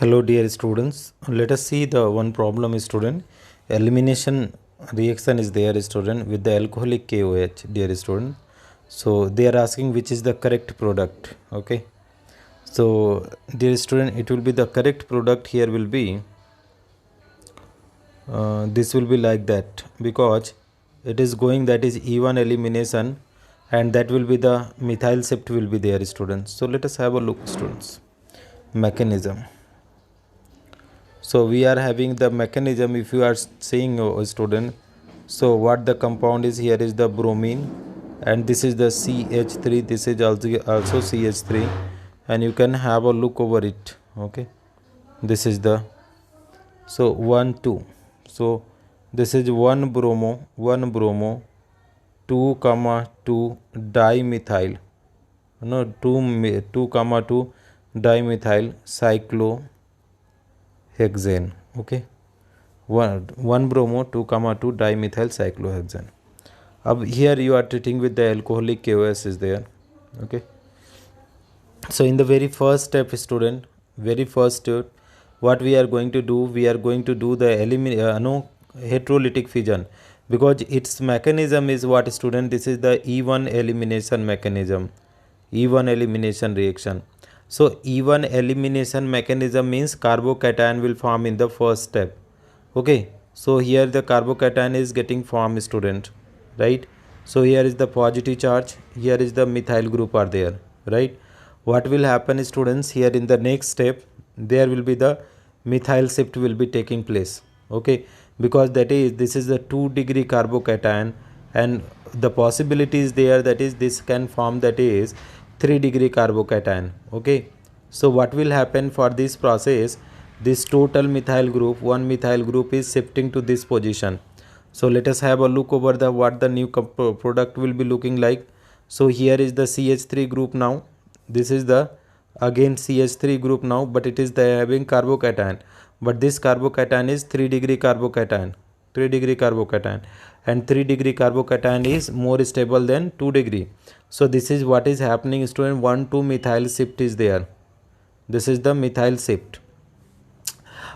Hello dear students, let us see the one problem student. Elimination reaction is there student with the alcoholic KOH dear student. So they are asking which is the correct product. Okay. So dear student, it will be the correct product here will be this will be like that because it is going that is E1 elimination and that will be the methyl shift will be there students. So let us have a look students. Mechanism. So we are having the mechanism. If you are seeing a student, so what the compound is here is the bromine and this is the CH3, this is also CH3 and you can have a look over it. Okay, this is the 1 2. So this is 1 bromo 2 comma 2 dimethyl, no 2 comma 2 dimethyl cyclohexane. Okay, 1 bromo 2 comma 2 dimethyl cyclohexane. अब here you are treating with the alcoholic KOS is there. Okay, so in the very first step student, what we are going to do, we are going to do the heterolytic fission because its mechanism is what student, this is the E1 elimination mechanism, E1 elimination reaction. So E1 elimination mechanism means carbocation will form in the first step. Okay, so here the carbocation is getting formed student, right? So here is the positive charge, here is the methyl group are there, right? What will happen students, here in the next step there will be the methyl shift will be taking place. Okay, because that is, this is the 2-degree carbocation and the possibility is there that is this can form that is 3-degree carbocation. Okay, so what will happen for this process, this total methyl group, one methyl group is shifting to this position. So let us have a look over the what the new product will be looking like. So here is the CH3 group now, this is the again CH3 group now, but it is the having carbocation, but this carbocation is 3-degree carbocation, 3-degree carbocation, and 3-degree carbocation is more stable than 2-degree. So this is what is happening student, 1,2 methyl shift is there, this is the methyl shift.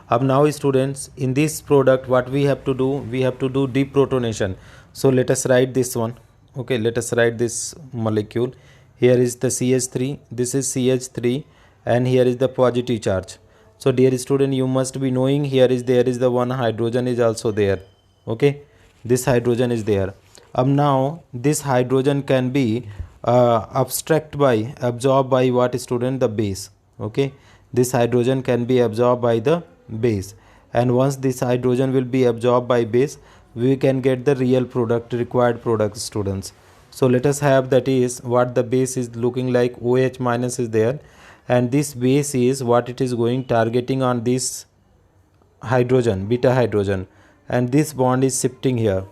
Up now students, in this product what we have to do, we have to do deprotonation. So let us write this one. Okay, let us write this molecule. Here is the CH3, this is CH3 and here is the positive charge. So dear student, you must be knowing here is there is the one hydrogen is also there. Okay, this hydrogen is there. Now this hydrogen can be absorbed by what student, the base. Okay, this hydrogen can be absorbed by the base, and once this hydrogen will be absorbed by base, we can get the real product, required product students. So let us have that is what the base is looking like, OH minus is there and this base is what it is going targeting on this hydrogen, beta hydrogen, and this bond is shifting here.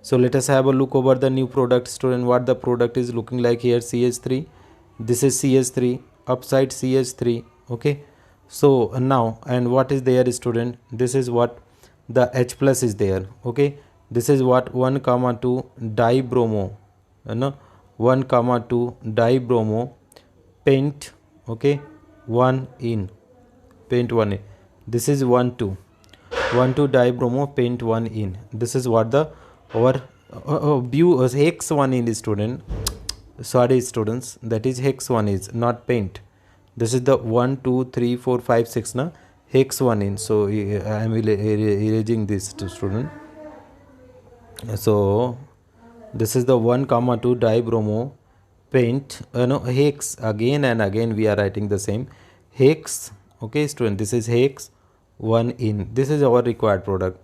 So let us have a look over the new product student, what the product is looking like here, CH3, this is CH3 upside CH3. Okay, so now and what is there student, this is what the H plus is there. Okay, this is what 1 comma 2 dibromo, 1 comma 2 dibromo paint. Okay, 1 in paint 1 in, this is 1 2 dibromo paint 1 in, this is what the our hex 1 in student, sorry students, that is hex 1 is not paint, this is the 1 2 3 4 5 6 na hex 1 in. So I am erasing this to student. So this is the 1 comma 2 dibromo paint, hex, again and again we are writing the same hex. Okay student, this is hex 1 in, this is our required product.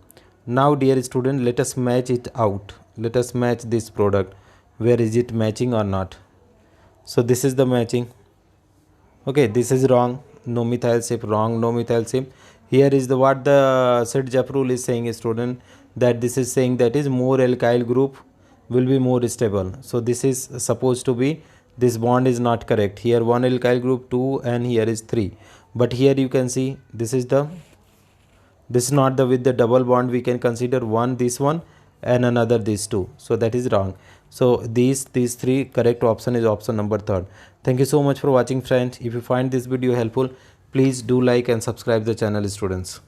Now dear student, let us match it out, let us match this product, where is it matching or not. So this is the matching. Okay, this is wrong, no methyl shift, wrong, no methyl shift. Here is the what the Sirjap rule is saying student, that this is saying that is more alkyl group will be more stable. So this is supposed to be, this bond is not correct, here 1 alkyl group 2 and here is 3, but here you can see this is the, this is not the with the double bond, we can consider one this one and another these two, so that is wrong. So these three correct option is option number 3rd. Thank you so much for watching friends. If you find this video helpful, Please do like and subscribe the channel, students.